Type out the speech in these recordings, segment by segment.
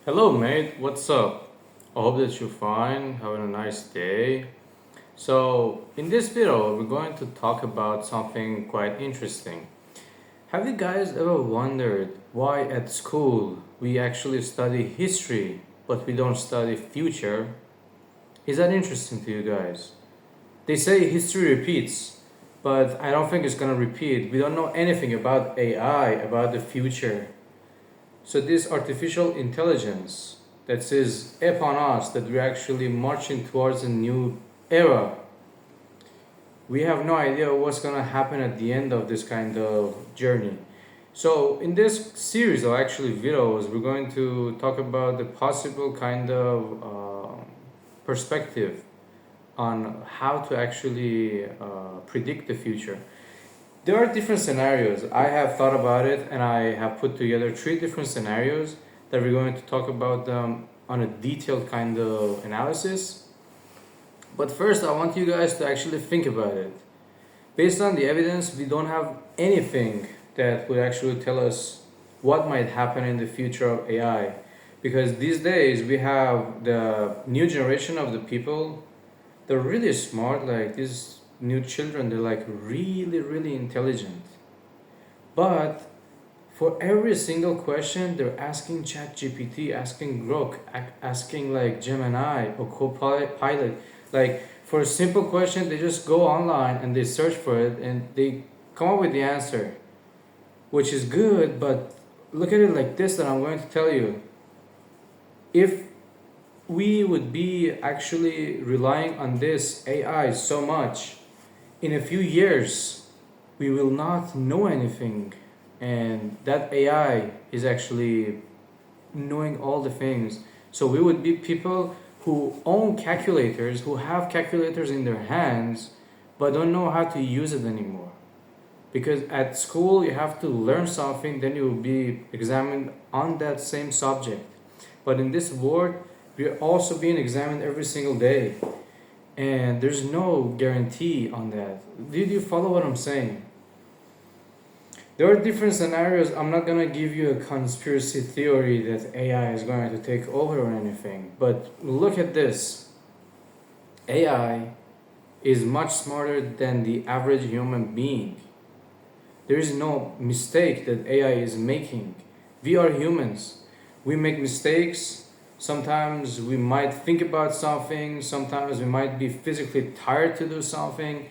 Hello, mate. What's up? I hope that you're fine, having a nice day. So, in this video, we're going to talk about something quite interesting. Have you guys ever wondered why at school we actually study history, but we don't study future? Is that interesting to you guys? They say history repeats, but I don't think it's gonna repeat. We don't know anything about AI, about the future. So this artificial intelligence that says upon us that we're actually marching towards a new era. We have no idea what's gonna happen at the end of this kind of journey. So in this series of actually videos, we're going to talk about the possible kind of perspective on how to actually predict the future. There are different scenarios. I have thought about it and I have put together three different scenarios that we're going to talk about them on a detailed kind of analysis. But first, I want you guys to actually think about it. Based on the evidence, we don't have anything that would actually tell us what might happen in the future of AI. Because these days, we have the new generation of the people, they're really smart, like these new children, they're like really, really intelligent. But for every single question, they're asking ChatGPT, asking Grok, asking like Gemini or Copilot. Like for a simple question, they just go online and they search for it and they come up with the answer, which is good. But look at it like this that I'm going to tell you. If we would be actually relying on this AI so much, in a few years, we will not know anything, and that AI is actually knowing all the things. So we would be people who own calculators, who have calculators in their hands, but don't know how to use it anymore. Because at school, you have to learn something, then you will be examined on that same subject. But in this world, we are also being examined every single day, and there's no guarantee on that. Did you follow what I'm saying? There are different scenarios. I'm not gonna give you a conspiracy theory that AI is going to take over or anything, but look at this. AI is much smarter than the average human being. There is no mistake that AI is making. We are humans. We make mistakes. Sometimes we might think about something. Sometimes we might be physically tired to do something.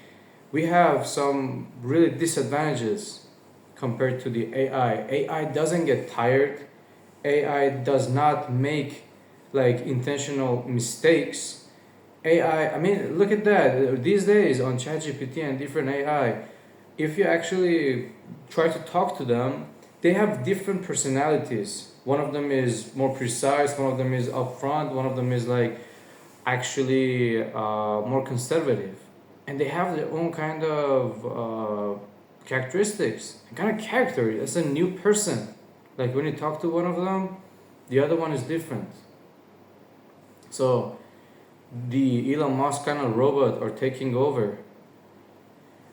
We have some really disadvantages compared to the AI. AI doesn't get tired. AI does not make like intentional mistakes. AI, I mean, look at that. These days on ChatGPT and different AI, if you actually try to talk to them, they have different personalities. One of them is more precise, one of them is upfront, one of them is like actually more conservative. And they have their own kind of characteristics, kind of character. It's a new person. Like when you talk to one of them, the other one is different. So the Elon Musk kind of robot are taking over.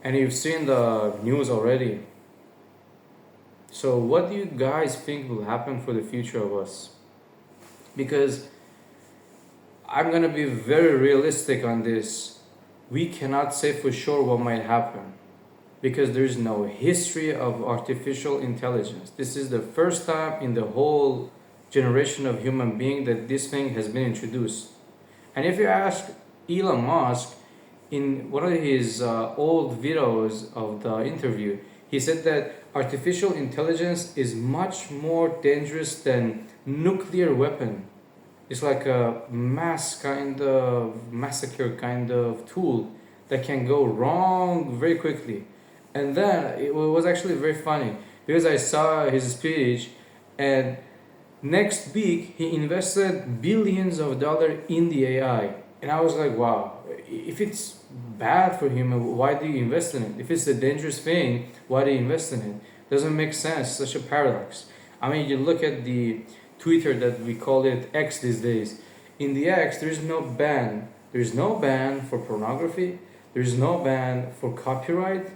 And you've seen the news already. So what do you guys think will happen for the future of us? Because I'm gonna be very realistic on this. We cannot say for sure what might happen because there is no history of artificial intelligence. This is the first time in the whole generation of human being that this thing has been introduced. And if you ask Elon Musk, in one of his old videos of the interview, he said that artificial intelligence is much more dangerous than nuclear weapon. It's like a mass kind of massacre kind of tool that can go wrong very quickly. And then it was actually very funny because I saw his speech, and next week he invested billions of dollars in the AI. And I was like, wow, if it's bad for him, why do you invest in it? If it's a dangerous thing, why do you invest in it? Doesn't make sense, such a paradox. I mean, you look at the Twitter that we call it X these days. In the X, there's no ban. There's no ban for pornography. There's no ban for copyright.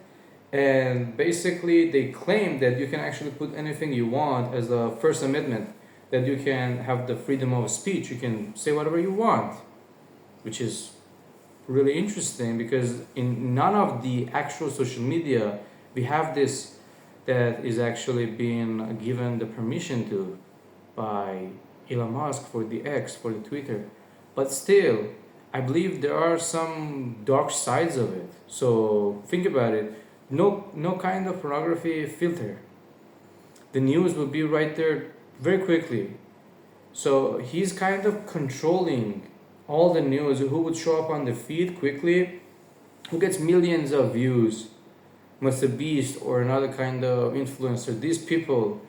And basically, they claim that you can actually put anything you want as a First Amendment. that you can have the freedom of speech. You can say whatever you want, which is really interesting because in none of the actual social media we have this that is actually being given the permission to by Elon Musk for the X, for the Twitter. But still, I believe there are some dark sides of it. So think about it. No kind of pornography filter. The news will be right there very quickly. So he's kind of controlling all the news, who would show up on the feed quickly, who gets millions of views, Mr. Beast or another kind of influencer. These people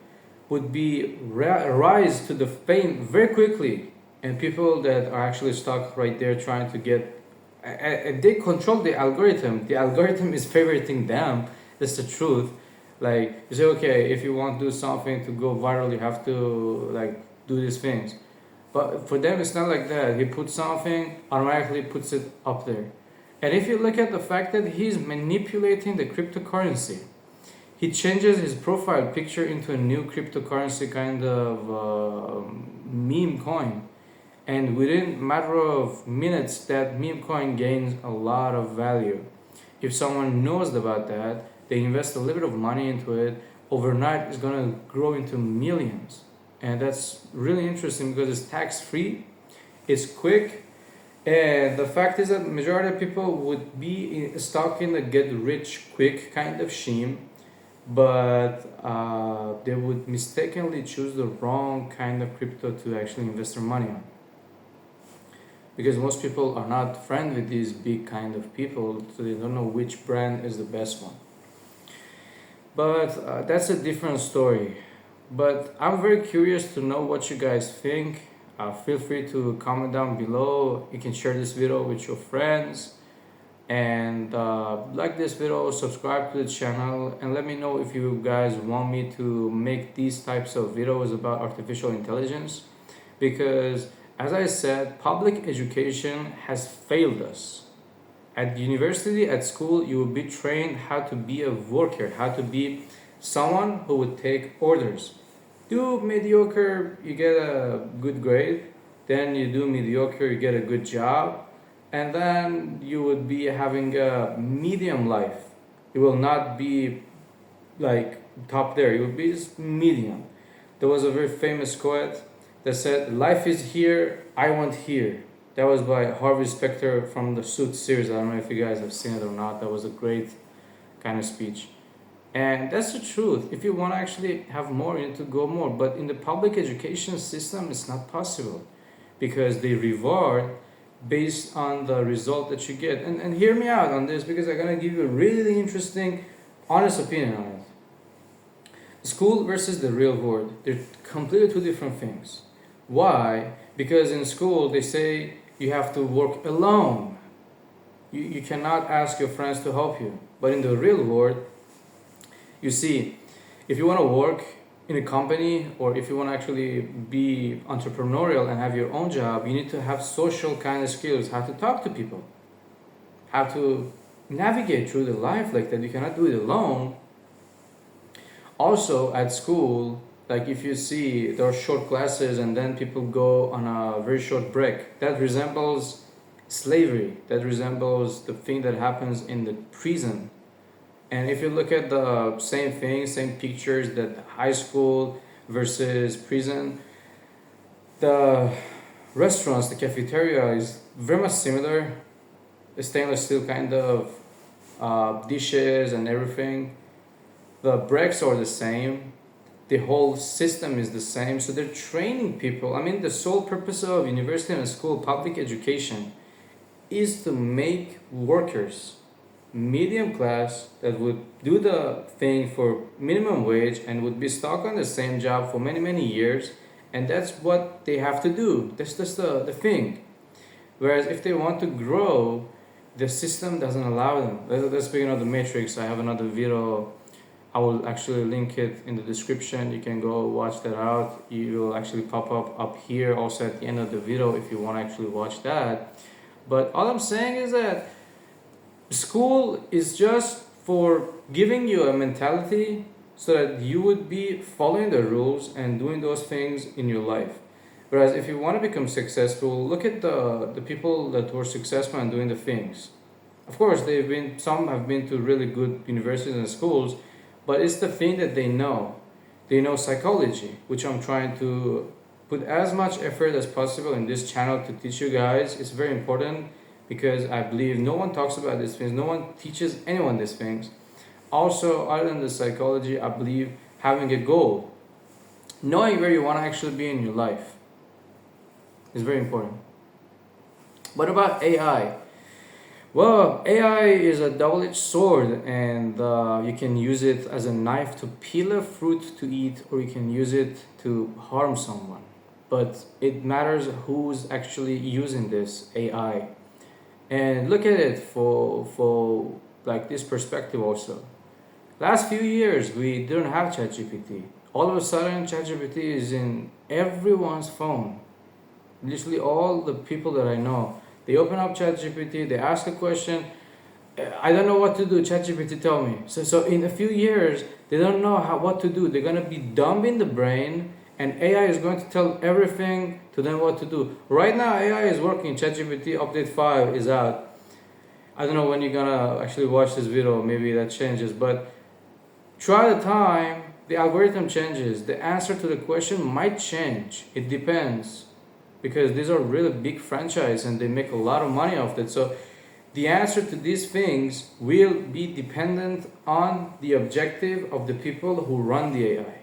would be rise to the fame very quickly, and people that are actually stuck right there trying to get, they control the algorithm. The algorithm is favoriting them. That's the truth. Like you say, okay, if you want to do something to go viral, you have to like do these things. But for them, it's not like that. He puts something, automatically puts it up there. And if you look at the fact that he's manipulating the cryptocurrency, he changes his profile picture into a new cryptocurrency kind of meme coin. And within a matter of minutes, that meme coin gains a lot of value. If someone knows about that, they invest a little bit of money into it, overnight it's going to grow into millions. And that's really interesting because it's tax free, it's quick, and the fact is that majority of people would be stuck in the get rich quick kind of scheme, but they would mistakenly choose the wrong kind of crypto to actually invest their money on. Because most people are not friends with these big kind of people, so they don't know which brand is the best one. But that's a different story. But I'm very curious to know what you guys think. Feel free to comment down below. You can share this video with your friends. And like this video, subscribe to the channel, and let me know if you guys want me to make these types of videos about artificial intelligence. Because as I said, public education has failed us. At university, at school, you will be trained how to be a worker, how to be someone who would take orders. Do mediocre, you get a good grade. Then you do mediocre, you get a good job. And then you would be having a medium life. It will not be like top there, it will be just medium. There was a very famous quote that said, "Life is here, I want here." That was by Harvey Specter from the Suits series. I don't know if you guys have seen it or not. That was a great kind of speech. And that's the truth. If you want to actually have more, you need to go more. But in the public education system, it's not possible because they reward based on the result that you get. And hear me out on this because I'm going to give you a really interesting, honest opinion on it. School versus the real world. They're completely two different things. Why? Because in school, they say you have to work alone. You cannot ask your friends to help you. But in the real world, you see, if you want to work in a company or if you want to actually be entrepreneurial and have your own job, you need to have social kind of skills, how to talk to people, how to navigate through the life like that. You cannot do it alone. Also at school, like if you see there are short classes and then people go on a very short break, that resembles slavery, that resembles the thing that happens in the prison. And if you look at the same thing, same pictures, that high school versus prison, the restaurants, the cafeteria is very much similar. The stainless steel kind of dishes and everything. The breaks are the same. The whole system is the same. So they're training people. I mean, the sole purpose of university and school, public education, is to make workers medium class that would do the thing for minimum wage and would be stuck on the same job for many years, and that's what they have to do. That's just the thing. Whereas if they want to grow, the system doesn't allow them. Let's speaking of the matrix, I have another video. I will actually link it in the description. You can go watch that out. You will actually pop up here also at the end of the video if you want to actually watch that. But all I'm saying is that school is just for giving you a mentality so that you would be following the rules and doing those things in your life. Whereas if you want to become successful, look at the people that were successful and doing the things. Of course, some have been to really good universities and schools, but it's the thing that they know. They know psychology, which I'm trying to put as much effort as possible in this channel to teach you guys. It's very important because I believe no one talks about these things, no one teaches anyone these things. Also, other than the psychology, I believe having a goal, knowing where you want to actually be in your life, is very important. What about AI? Well, AI is a double-edged sword, and you can use it as a knife to peel a fruit to eat, or you can use it to harm someone. But it matters who's actually using this AI. And look at it for like this perspective also. Last few years, we didn't have ChatGPT. All of a sudden, ChatGPT is in everyone's phone. Literally all the people that I know, they open up ChatGPT, they ask a question, I don't know what to do, ChatGPT tell me. So in a few years, they don't know what to do. They're going to be dumb in the brain, and AI is going to tell everything to them what to do. Right now, AI is working. ChatGPT update 5 is out. I don't know when you're going to actually watch this video. Maybe that changes. But throughout the time, the algorithm changes. The answer to the question might change. It depends. Because these are really big franchise and they make a lot of money off it. So the answer to these things will be dependent on the objective of the people who run the AI.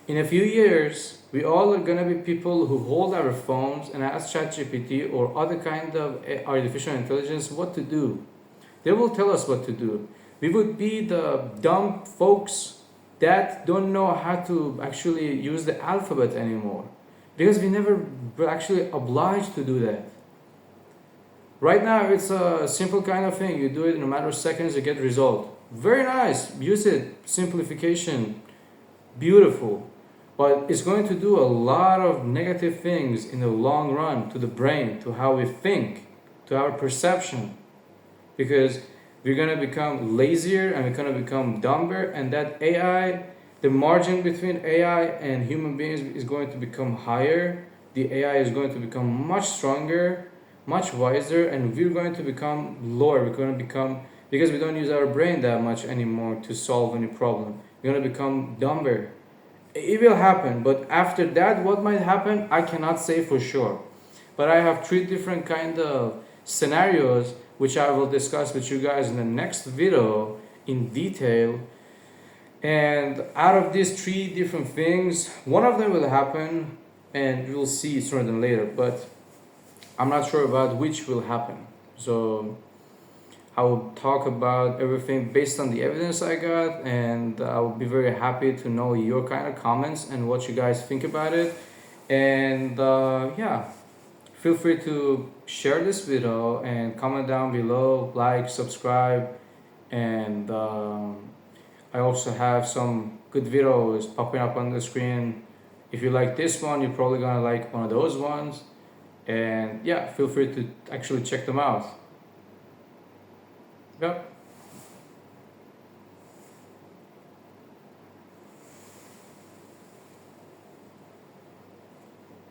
In a few years, we all are gonna be people who hold our phones and ask ChatGPT or other kind of artificial intelligence what to do. They will tell us what to do. We would be the dumb folks that don't know how to actually use the alphabet anymore. Because we never were actually obliged to do that. Right now, it's a simple kind of thing. You do it in a matter of seconds, you get result. Very nice. Use it. Simplification. Beautiful. But it's going to do a lot of negative things in the long run to the brain, to how we think, to our perception. Because we're going to become lazier and we're going to become dumber, and that AI, the margin between AI and human beings is going to become higher. The AI is going to become much stronger, much wiser, and we're going to become lower. We're going to become, because we don't use our brain that much anymore to solve any problem, we're going to become dumber. It will happen, but after that, what might happen, I cannot say for sure. But I have 3 different kind of scenarios, which I will discuss with you guys in the next video in detail. And out of these 3 different things, one of them will happen and we'll see sooner than later, but I'm not sure about which will happen. So I will talk about everything based on the evidence I got, and I will be very happy to know your kind of comments and what you guys think about it. And yeah, feel free to share this video and comment down below, like, subscribe, and I also have some good videos popping up on the screen. If you like this one, you're probably gonna like one of those ones. And yeah, feel free to actually check them out. Yep.